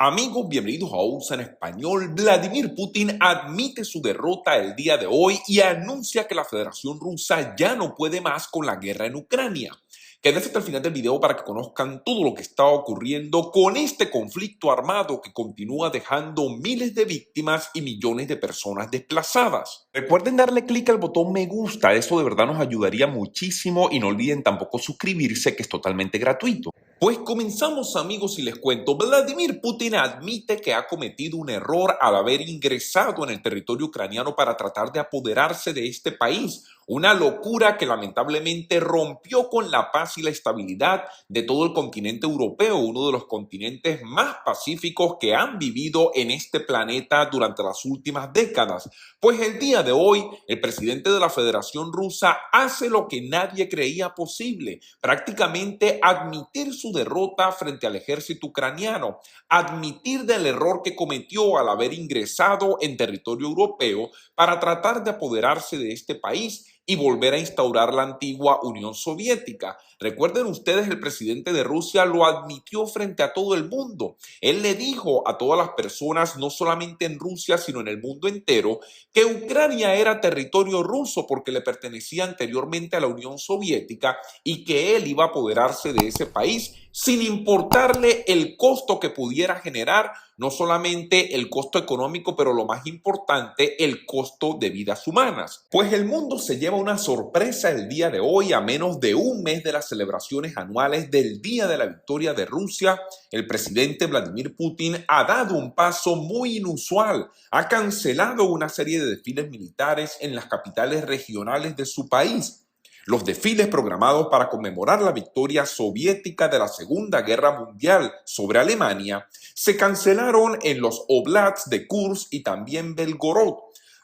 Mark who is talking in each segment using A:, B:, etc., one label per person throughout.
A: Amigos, bienvenidos a USA en Español. Vladimir Putin admite su derrota el día de hoy y anuncia que la Federación Rusa ya no puede más con la guerra en Ucrania. Quédense hasta el final del video para que conozcan todo lo que está ocurriendo con este conflicto armado que continúa dejando miles de víctimas y millones de personas desplazadas. Recuerden darle clic al botón me gusta, eso de verdad nos ayudaría muchísimo y no olviden tampoco suscribirse, que es totalmente gratuito. Pues comenzamos, amigos, y les cuento. Vladimir Putin admite que ha cometido un error al haber ingresado en el territorio ucraniano para tratar de apoderarse de este país. Una locura que lamentablemente rompió con la paz y la estabilidad de todo el continente europeo, uno de los continentes más pacíficos que han vivido en este planeta durante las últimas décadas. Pues el día de hoy, el presidente de la Federación Rusa hace lo que nadie creía posible, prácticamente admitir su derrota frente al ejército ucraniano, admitir del error que cometió al haber ingresado en territorio europeo para tratar de apoderarse de este país y volver a instaurar la antigua Unión Soviética. Recuerden ustedes, el presidente de Rusia lo admitió frente a todo el mundo. Él le dijo a todas las personas, no solamente en Rusia, sino en el mundo entero, que Ucrania era territorio ruso porque le pertenecía anteriormente a la Unión Soviética y que él iba a apoderarse de ese país sin importarle el costo que pudiera generar, no solamente el costo económico, pero lo más importante, el costo de vidas humanas. Pues el mundo se lleva una sorpresa el día de hoy, a menos de un mes de las celebraciones anuales del Día de la Victoria de Rusia. El presidente Vladimir Putin ha dado un paso muy inusual, ha cancelado una serie de desfiles militares en las capitales regionales de su país. Los desfiles programados para conmemorar la victoria soviética de la Segunda Guerra Mundial sobre Alemania se cancelaron en los Oblats de Kursk y también Belgorod,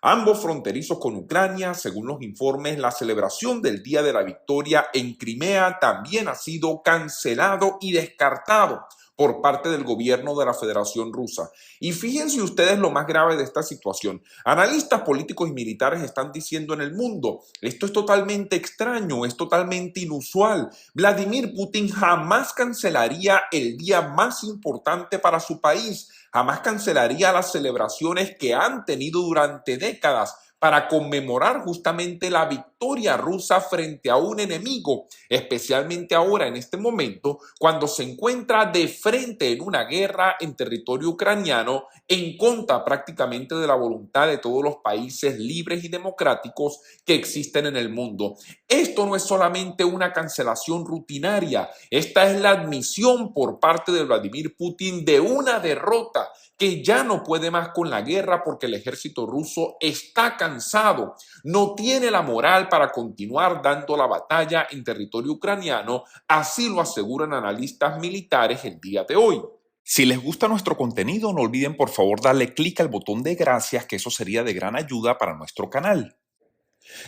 A: ambos fronterizos con Ucrania. Según los informes, la celebración del Día de la Victoria en Crimea también ha sido cancelado y descartado por parte del gobierno de la Federación Rusa. Y fíjense ustedes lo más grave de esta situación. Analistas políticos y militares están diciendo en el mundo, esto es totalmente extraño, es totalmente inusual. Vladimir Putin jamás cancelaría el día más importante para su país, jamás cancelaría las celebraciones que han tenido durante décadas para conmemorar justamente la victoria rusa frente a un enemigo, especialmente ahora en este momento, cuando se encuentra de frente en una guerra en territorio ucraniano en contra prácticamente de la voluntad de todos los países libres y democráticos que existen en el mundo. Esto no es solamente una cancelación rutinaria, esta es la admisión por parte de Vladimir Putin de una derrota, que ya no puede más con la guerra porque el ejército ruso está cansado, no tiene la moral para continuar dando la batalla en territorio ucraniano, así lo aseguran analistas militares el día de hoy. Si les gusta nuestro contenido, no olviden por favor darle clic al botón de gracias, que eso sería de gran ayuda para nuestro canal.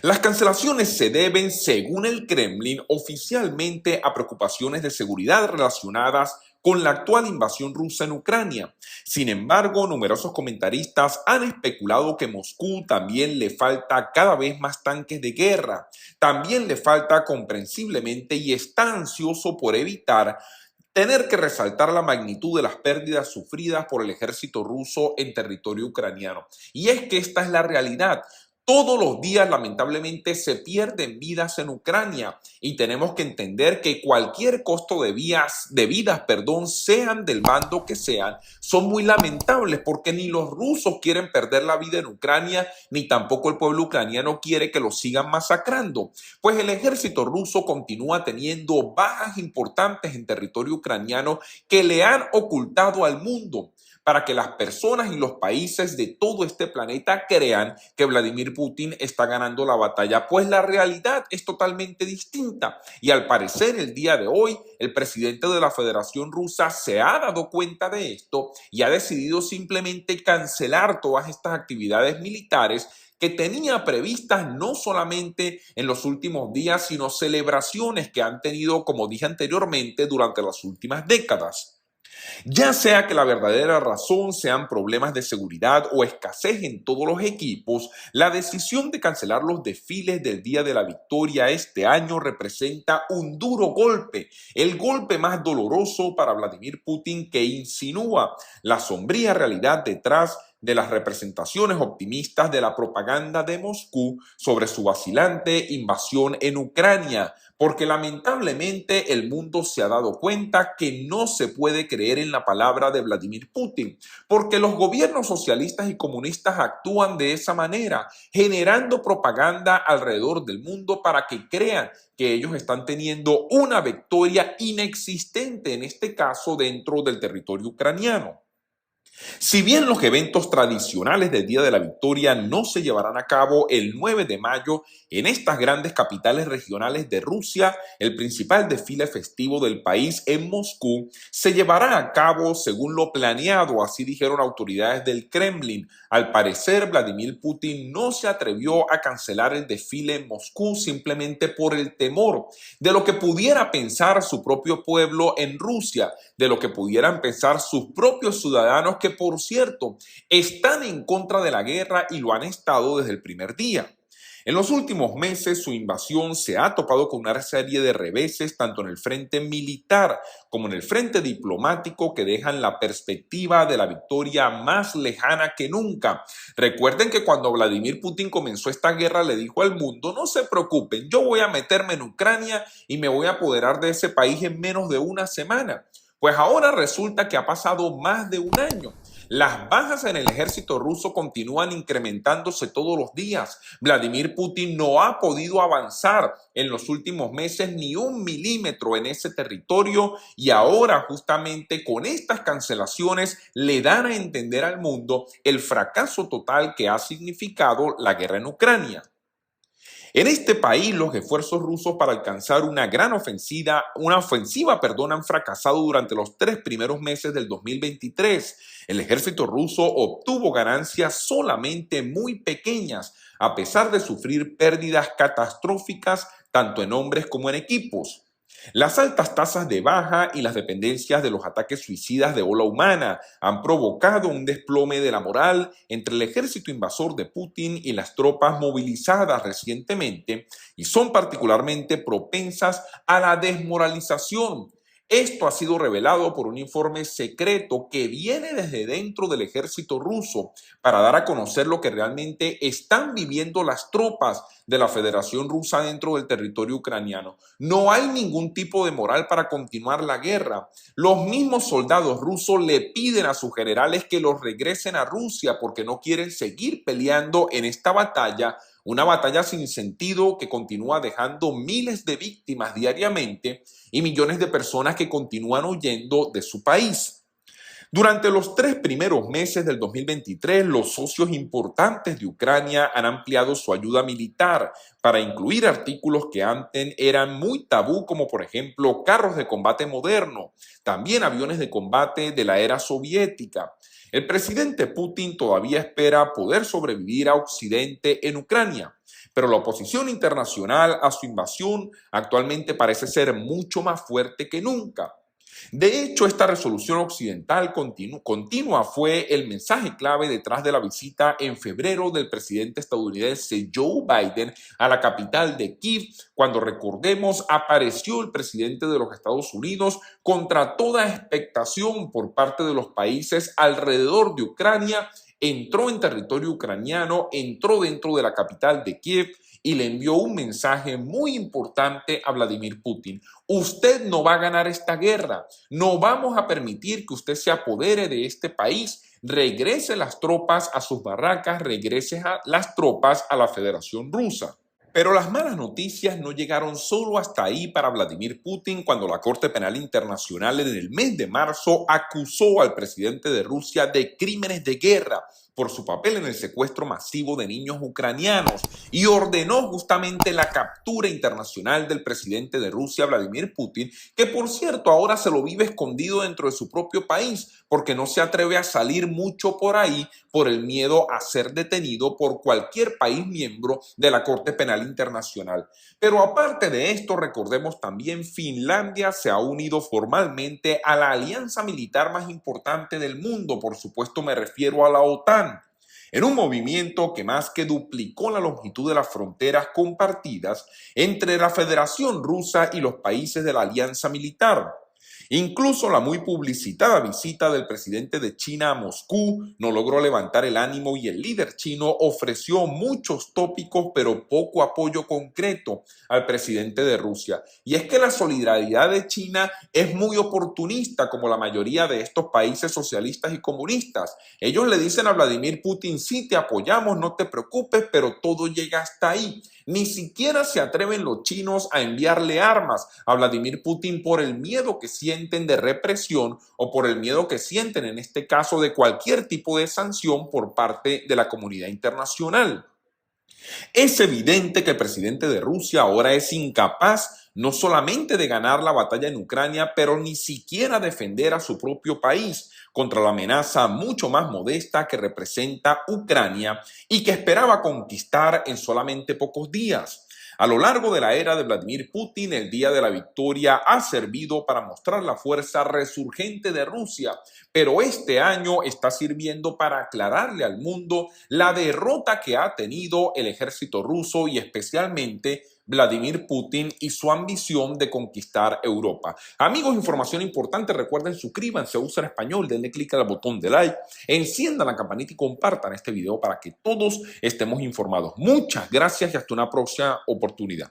A: Las cancelaciones se deben, según el Kremlin, oficialmente a preocupaciones de seguridad relacionadas con la actual invasión rusa en Ucrania. Sin embargo, numerosos comentaristas han especulado que Moscú también le falta cada vez más tanques de guerra, también le falta comprensiblemente y está ansioso por evitar tener que resaltar la magnitud de las pérdidas sufridas por el ejército ruso en territorio ucraniano. Y es que esta es la realidad. Todos los días, lamentablemente, se pierden vidas en Ucrania y tenemos que entender que cualquier costo de vidas, sean del bando que sean, son muy lamentables porque ni los rusos quieren perder la vida en Ucrania, ni tampoco el pueblo ucraniano quiere que los sigan masacrando. Pues el ejército ruso continúa teniendo bajas importantes en territorio ucraniano que le han ocultado al mundo, para que las personas y los países de todo este planeta crean que Vladimir Putin está ganando la batalla. Pues la realidad es totalmente distinta. Y al parecer el día de hoy, el presidente de la Federación Rusa se ha dado cuenta de esto y ha decidido simplemente cancelar todas estas actividades militares que tenía previstas no solamente en los últimos días, sino celebraciones que han tenido, como dije anteriormente, durante las últimas décadas. Ya sea que la verdadera razón sean problemas de seguridad o escasez en todos los equipos, la decisión de cancelar los desfiles del Día de la Victoria este año representa un duro golpe, el golpe más doloroso para Vladimir Putin, que insinúa la sombría realidad detrás de las representaciones optimistas de la propaganda de Moscú sobre su vacilante invasión en Ucrania, porque lamentablemente el mundo se ha dado cuenta que no se puede creer en la palabra de Vladimir Putin, porque los gobiernos socialistas y comunistas actúan de esa manera, generando propaganda alrededor del mundo para que crean que ellos están teniendo una victoria inexistente, en este caso dentro del territorio ucraniano. Si bien los eventos tradicionales del Día de la Victoria no se llevarán a cabo el 9 de mayo en estas grandes capitales regionales de Rusia, el principal desfile festivo del país en Moscú se llevará a cabo según lo planeado, así dijeron autoridades del Kremlin. Al parecer, Vladimir Putin no se atrevió a cancelar el desfile en Moscú simplemente por el temor de lo que pudiera pensar su propio pueblo en Rusia, de lo que pudieran pensar sus propios ciudadanos, que por cierto están en contra de la guerra y lo han estado desde el primer día. En los últimos meses, su invasión se ha topado con una serie de reveses tanto en el frente militar como en el frente diplomático, que dejan la perspectiva de la victoria más lejana que nunca. Recuerden que cuando Vladimir Putin comenzó esta guerra le dijo al mundo: no se preocupen, yo voy a meterme en Ucrania y me voy a apoderar de ese país en menos de una semana. Pues ahora resulta que ha pasado más de un año. Las bajas en el ejército ruso continúan incrementándose todos los días. Vladimir Putin no ha podido avanzar en los últimos meses ni un milímetro en ese territorio, y ahora justamente con estas cancelaciones le dan a entender al mundo el fracaso total que ha significado la guerra en Ucrania. En este país, los esfuerzos rusos para alcanzar una ofensiva, han fracasado durante los 3 primeros meses del 2023. El ejército ruso obtuvo ganancias solamente muy pequeñas, a pesar de sufrir pérdidas catastróficas tanto en hombres como en equipos. Las altas tasas de baja y las dependencias de los ataques suicidas de ola humana han provocado un desplome de la moral entre el ejército invasor de Putin y las tropas movilizadas recientemente, y son particularmente propensas a la desmoralización. Esto ha sido revelado por un informe secreto que viene desde dentro del ejército ruso para dar a conocer lo que realmente están viviendo las tropas de la Federación Rusa dentro del territorio ucraniano. No hay ningún tipo de moral para continuar la guerra. Los mismos soldados rusos le piden a sus generales que los regresen a Rusia porque no quieren seguir peleando en esta batalla, una batalla sin sentido que continúa dejando miles de víctimas diariamente y millones de personas que continúan huyendo de su país. Durante los 3 primeros meses del 2023, los socios importantes de Ucrania han ampliado su ayuda militar para incluir artículos que antes eran muy tabú, como por ejemplo carros de combate modernos, también aviones de combate de la era soviética. El presidente Putin todavía espera poder sobrevivir a Occidente en Ucrania, pero la oposición internacional a su invasión actualmente parece ser mucho más fuerte que nunca. De hecho, esta resolución occidental continua fue el mensaje clave detrás de la visita en febrero del presidente estadounidense Joe Biden a la capital de Kiev, cuando, recordemos, apareció el presidente de los Estados Unidos contra toda expectación por parte de los países alrededor de Ucrania. Entró en territorio ucraniano, entró dentro de la capital de Kiev y le envió un mensaje muy importante a Vladimir Putin. Usted no va a ganar esta guerra. No vamos a permitir que usted se apodere de este país. Regrese las tropas a sus barracas, regrese las tropas a la Federación Rusa. Pero las malas noticias no llegaron solo hasta ahí para Vladimir Putin, cuando la Corte Penal Internacional en el mes de marzo acusó al presidente de Rusia de crímenes de guerra por su papel en el secuestro masivo de niños ucranianos y ordenó justamente la captura internacional del presidente de Rusia, Vladimir Putin, que por cierto ahora se lo vive escondido dentro de su propio país porque no se atreve a salir mucho por ahí por el miedo a ser detenido por cualquier país miembro de la Corte Penal Internacional. Pero aparte de esto, recordemos también Finlandia se ha unido formalmente a la alianza militar más importante del mundo, por supuesto me refiero a la OTAN, en un movimiento que más que duplicó la longitud de las fronteras compartidas entre la Federación Rusa y los países de la alianza militar. Incluso la muy publicitada visita del presidente de China a Moscú no logró levantar el ánimo y el líder chino ofreció muchos tópicos pero poco apoyo concreto al presidente de Rusia. Y es que la solidaridad de China es muy oportunista como la mayoría de estos países socialistas y comunistas. Ellos le dicen a Vladimir Putin, sí te apoyamos, no te preocupes, pero todo llega hasta ahí. Ni siquiera se atreven los chinos a enviarle armas a Vladimir Putin por el miedo que sienten de represión o por el miedo que sienten en este caso de cualquier tipo de sanción por parte de la comunidad internacional. Es evidente que el presidente de Rusia ahora es incapaz no solamente de ganar la batalla en Ucrania, pero ni siquiera defender a su propio país contra la amenaza mucho más modesta que representa Ucrania y que esperaba conquistar en solamente pocos días. A lo largo de la era de Vladimir Putin, el día de la victoria ha servido para mostrar la fuerza resurgente de Rusia, pero este año está sirviendo para aclararle al mundo la derrota que ha tenido el ejército ruso y especialmente Vladimir Putin y su ambición de conquistar Europa. Amigos, información importante, recuerden suscríbanse a Usa en Español, denle clic al botón de like, enciendan la campanita y compartan este video para que todos estemos informados. Muchas gracias y hasta una próxima oportunidad.